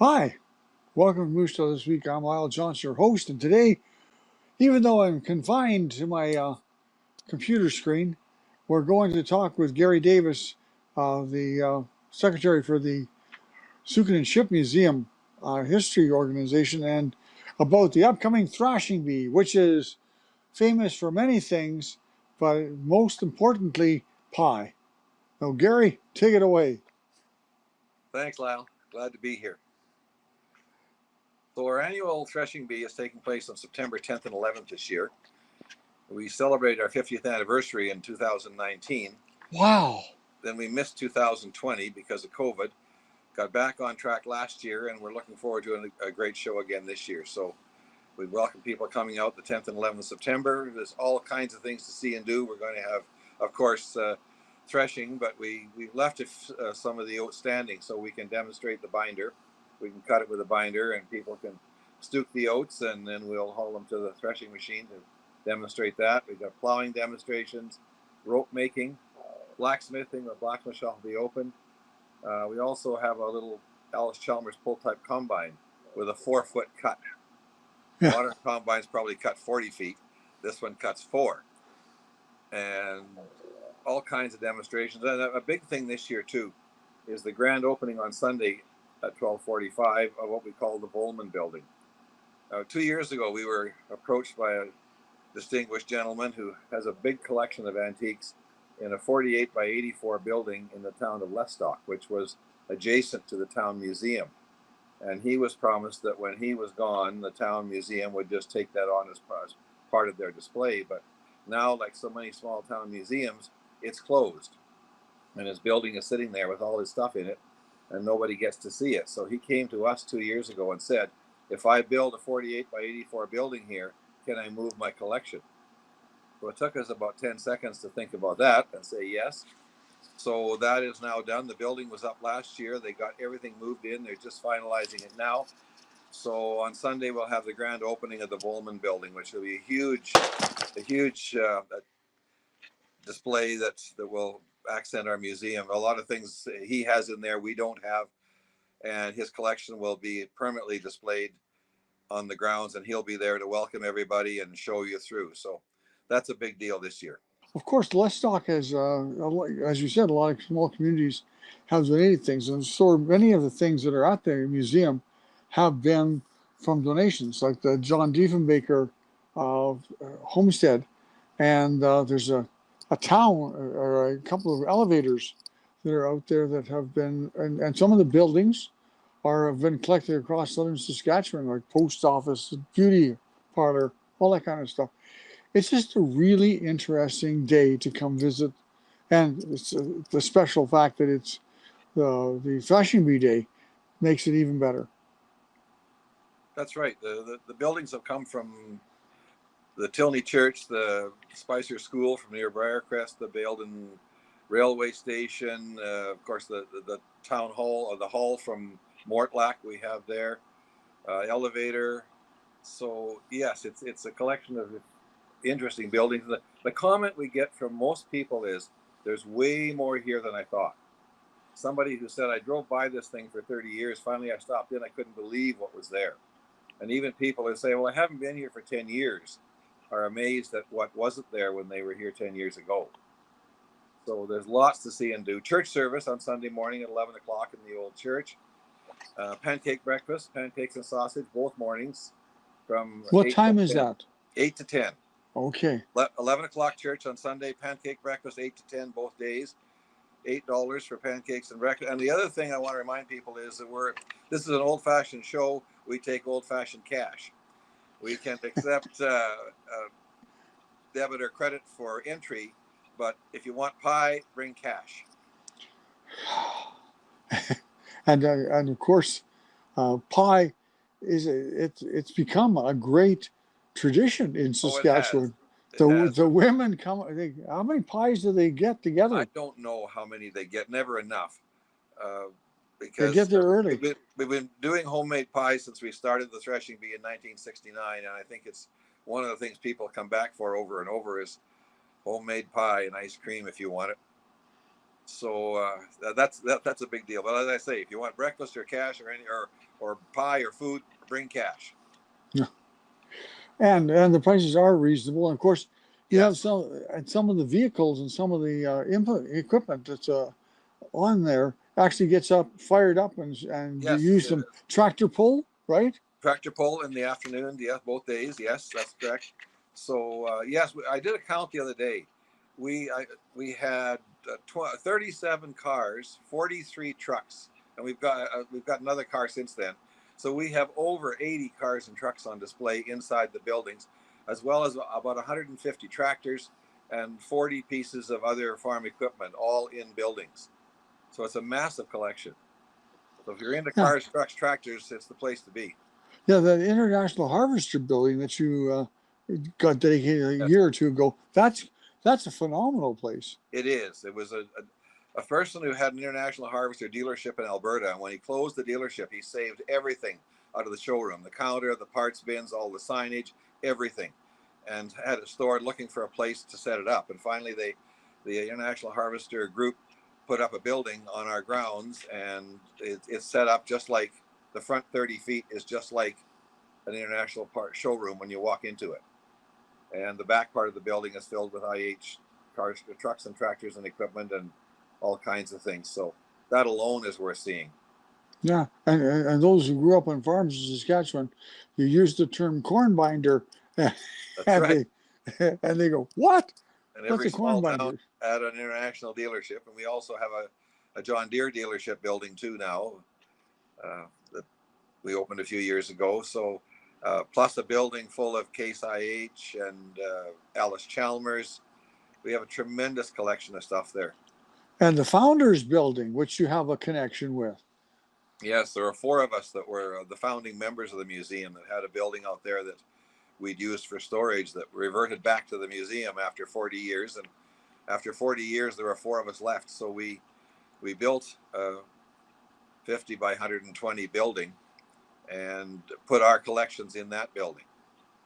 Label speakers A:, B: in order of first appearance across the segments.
A: Hi, welcome to Moose Show this week. I'm Lyle Johnson, your host, and today, even though I'm confined to my computer screen, we're going to talk with Gary Davis, the secretary for the Sukanen Ship Museum History Organization, and about the upcoming Thrashing Bee, which is famous for many things, but most importantly, pie. So, Gary, take it away.
B: Thanks, Lyle. Glad to be here. So our annual Threshing Bee is taking place on September 10th and 11th this year. We celebrated our 50th anniversary in 2019.
A: Wow.
B: Then we missed 2020 because of COVID. Got back on track last year, and we're looking forward to a great show again this year. So we welcome people coming out the 10th and 11th of September. There's all kinds of things to see and do. We're going to have, of course, threshing, but we left some of the oats standing so we can demonstrate the binder. We can cut it with a binder, and people can stoop the oats, and then we'll haul them to the threshing machine to demonstrate that. We've got plowing demonstrations, rope making, blacksmithing. The blacksmith shop will be open. We also have a little Alice Chalmers pull-type combine with a 4-foot cut.
A: Yeah.
B: Modern combines probably cut 40 feet. This one cuts 4. And all kinds of demonstrations. And a big thing this year, too, is the grand opening on Sunday at 12:45 of what we call the Volman Building. 2 years ago, we were approached by a distinguished gentleman who has a big collection of antiques in a 48 by 84 building in the town of Lestock, which was adjacent to the town museum. And he was promised that when he was gone, the town museum would just take that on as part of their display. But now, like so many small town museums, it's closed. And his building is sitting there with all his stuff in it, and nobody gets to see it. So he came to us 2 years ago and said, if I build a 48 by 84 building here, can I move my collection? So it took us about 10 seconds to think about that and say yes. So that is now done. The building was up last year. They got everything moved in. They're just finalizing it now. So on Sunday, we'll have the grand opening of the Volman Building, which will be a huge display that will accent our museum. A lot of things he has in there we don't have, and his collection will be permanently displayed on the grounds, and he'll be there to welcome everybody and show you through. So that's a big deal this year.
A: Of course, Lestock has, as you said, a lot of small communities have donated things, and so many of the things that are at the museum have been from donations, like the John Diefenbaker homestead, and there's a town or a couple of elevators that are out there that have been, and some of the buildings have been collected across southern Saskatchewan, like post office, beauty parlor, all that kind of stuff. It's just a really interesting day to come visit, and it's the special fact that it's the Threshing Bee Day makes it even better.
B: That's right. The buildings have come from the Tilney Church, the Spicer School from near Briarcrest, the Baildon Railway Station, of course the town hall, or the hall from Mortlack we have there, elevator. So yes, it's a collection of interesting buildings. The comment we get from most people is, there's way more here than I thought. Somebody who said, I drove by this thing for 30 years, finally I stopped in, I couldn't believe what was there. And even people who say, well, I haven't been here for 10 years, are amazed at what wasn't there when they were here 10 years ago. So there's lots to see and do. Church service on Sunday morning at 11 o'clock in the old church. Pancake breakfast, pancakes and sausage, both mornings. From
A: What time is that?
B: 8 to 10.
A: Okay.
B: 11 o'clock church on Sunday, pancake breakfast 8 to 10 both days. $8 for pancakes and breakfast. And the other thing I want to remind people is that this is an old-fashioned show. We take old-fashioned cash. We can accept debit or credit for entry, but if you want pie, bring cash.
A: and of course, pie it's become a great tradition in Saskatchewan. The women come. How many pies do they get together?
B: I don't know how many they get. Never enough. Because
A: they get there early.
B: We've been doing homemade pies since we started the Threshing Bee in 1969, and I think it's one of the things people come back for over and over is homemade pie and ice cream if you want it. So that's a big deal. But as I say, if you want breakfast or cash or pie or food, bring cash.
A: Yeah. And the prices are reasonable. And of course, you have
B: Yes,
A: some of the vehicles and some of the input equipment that's on there actually gets fired up, and you
B: yes,
A: use
B: it
A: some
B: is.
A: tractor pull, right?
B: Tractor pull in the afternoon. Yes, both days. Yes, that's correct. So yes, I did a count the other day. We had 37 cars, 43 trucks, and we've got another car since then. So we have over 80 cars and trucks on display inside the buildings, as well as about 150 tractors and 40 pieces of other farm equipment, all in buildings. So it's a massive collection. So if you're into
A: Yeah,
B: cars, trucks, tractors, it's the place to be.
A: yeah. The International Harvester building that you got dedicated a
B: Yes.
A: year or two ago. That's a phenomenal place.
B: It is. It was a person who had an International Harvester dealership in Alberta, and when he closed the dealership, he saved everything out of the showroom: the counter, the parts bins, all the signage, everything, and had it stored, looking for a place to set it up. And finally, the International Harvester group put up a building on our grounds, and it's set up just like the front 30 feet is just like an International part showroom when you walk into it, and the back part of the building is filled with IH cars, trucks, and tractors and equipment and all kinds of things. So that alone is worth seeing.
A: Yeah, and those who grew up on farms in Saskatchewan, you use the term corn binder, and
B: That's right.
A: they and they go, "What?
B: And
A: What's
B: every
A: a corn
B: small town
A: binder?"
B: had an international dealership, and we also have a John Deere dealership building too now. That we opened a few years ago. So plus a building full of Case IH and Alice Chalmers. We have a tremendous collection of stuff there.
A: And the Founders Building, which you have a connection with.
B: Yes, there are four of us that were the founding members of the museum that had a building out there that we'd used for storage that reverted back to the museum after 40 years. And after 40 years, there were four of us left. So we built a 50 by 120 building and put our collections in that building.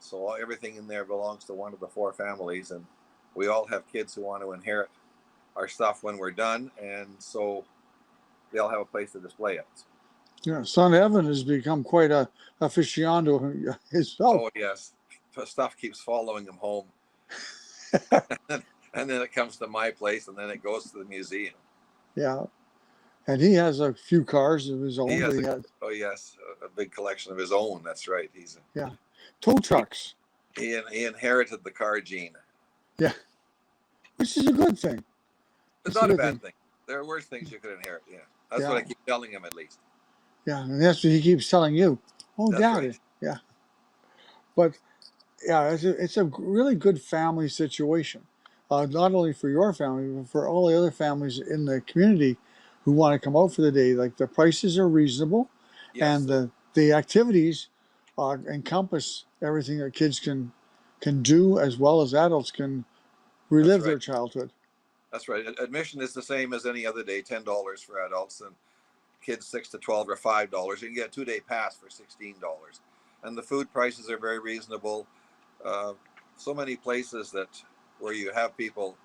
B: So everything in there belongs to one of the four families. And we all have kids who want to inherit our stuff when we're done. And so they'll have a place to display it.
A: Yeah, son Evan has become quite a aficionado himself.
B: Oh, yes. Stuff keeps following him home. And then it comes to my place, and then it goes to the museum.
A: Yeah, and he has a few cars of his
B: He
A: own, but
B: has
A: he has,
B: oh yes, a big collection of his own. That's right.
A: yeah, tow
B: He,
A: trucks.
B: he inherited the car gene.
A: Yeah, which is a good thing.
B: It's
A: It's a
B: not a
A: good
B: bad
A: thing.
B: thing. There are worse things you could inherit. Yeah, that's what I
A: Yeah,
B: keep telling him at least.
A: yeah, and that's what he keeps telling you. Oh,
B: That's right.
A: Daddy. Yeah, but yeah, it's a really good family situation. Not only for your family, but for all the other families in the community who want to come out for the day. Like the prices are reasonable,
B: Yes,
A: and the activities encompass everything that kids can do as well as adults can
B: that's
A: relive
B: right.
A: their childhood.
B: That's right. Admission is the same as any other day. $10 for adults, and kids 6 to 12 are $5. You can get a 2 day pass for $16, and the food prices are very reasonable. Uh, so many places that where you have people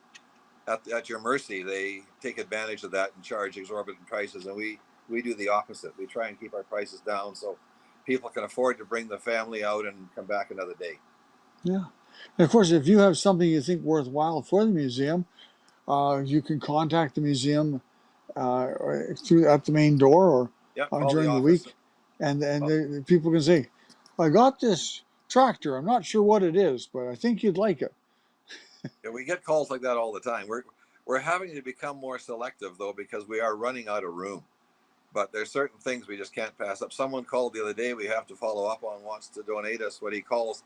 B: at your mercy, they take advantage of that and charge exorbitant prices. And we do the opposite. We try and keep our prices down so people can afford to bring the family out and come back another day.
A: Yeah, and of course, if you have something you think worthwhile for the museum, you can contact the museum through at the main door or
B: Yeah, call the
A: during the
B: office.
A: week, and the people can say, "I got this tractor. I'm not sure what it is, but I think you'd like it."
B: Yeah, we get calls like that all the time. We're having to become more selective though because we are running out of room. But there's certain things we just can't pass up. Someone called the other day we have to follow up on, wants to donate us what he calls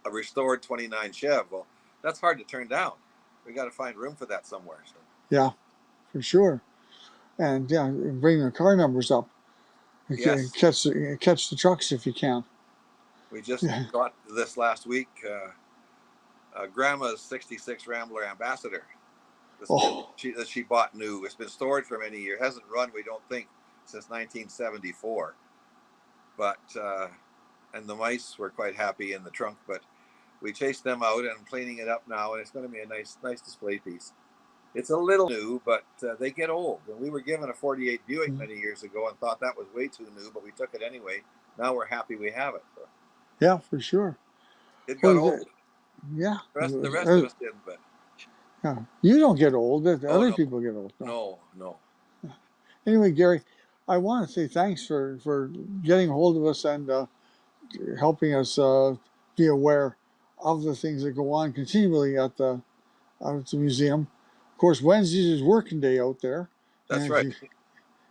B: a restored 29 Chev. Well, that's hard to turn down. We got to find room for that somewhere. So
A: Yeah, for sure. And yeah, bring the car numbers up. Okay,
B: yes,
A: catch the trucks if you can.
B: we just
A: Yeah.
B: got this last week. Grandma's '66 Rambler Ambassador
A: Oh,
B: that she bought new. It's been stored for many years. Hasn't run, we don't think, since 1974. But and the mice were quite happy in the trunk. But we chased them out and I'm cleaning it up now, and it's going to be a nice display piece. It's a little new, but they get old. And we were given a 48 Buick many years ago and thought that was way too new, but we took it anyway. Now we're happy we have it. So
A: Yeah, for sure.
B: it got
A: Well,
B: old.
A: yeah.
B: The rest of us didn't, but
A: Yeah. You don't get old. The
B: oh
A: other
B: no,
A: people get old. No.
B: no.
A: Anyway, Gary, I want to say thanks for getting a hold of us and helping us be aware of the things that go on continually at the museum. Of course, Wednesdays is working day out there,
B: That's
A: and if
B: right.
A: you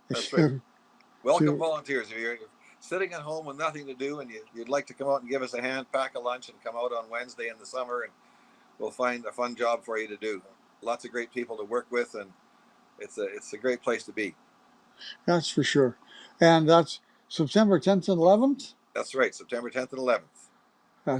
B: That's
A: if
B: right.
A: you, if
B: Welcome
A: you
B: volunteers. If you're sitting at home with nothing to do and you'd like to come out and give us a hand, pack a lunch and come out on Wednesday in the summer, and we'll find a fun job for you to do. Lots of great people to work with, and it's a great place to be.
A: that's for sure. And that's September 10th and 11th.
B: That's right, September 10th and 11th.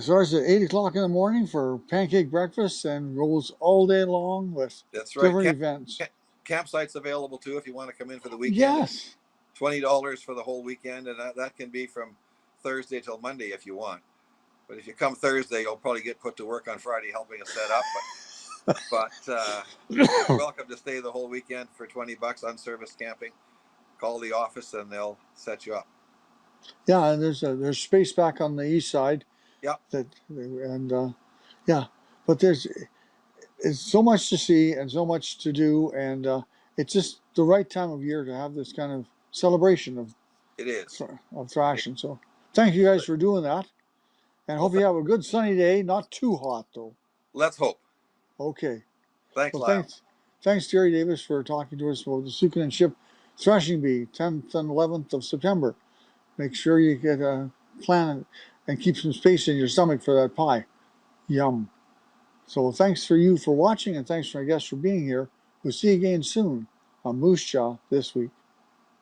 A: Starts at 8 o'clock in the morning for pancake breakfast and goes all day long with
B: That's right.
A: different events.
B: Campsites available too if you want to come in for the weekend.
A: Yes.
B: $20 for the whole weekend, and that can be from Thursday till Monday if you want. But if you come Thursday, you'll probably get put to work on Friday helping us set up. But you're welcome to stay the whole weekend for $20 unserviced camping. Call the office and they'll set you up.
A: Yeah, and there's space back on the east side.
B: Yeah,
A: Yeah, but it's so much to see and so much to do, and it's just the right time of year to have this kind of celebration
B: it is.
A: of thrashing. So thank you guys for doing that, and
B: Well,
A: hope you have a good sunny day. Not too hot though.
B: let's hope.
A: Okay.
B: Thanks,
A: Well,
B: Lyle.
A: thanks, Jerry Davis, for talking to us about the Sukanen ship thrashing bee, 10th and 11th of September. Make sure you get a plan and keep some space in your stomach for that pie. Yum. So thanks for you for watching, and thanks for our guests for being here. We'll see you again soon on Moose Jaw this week.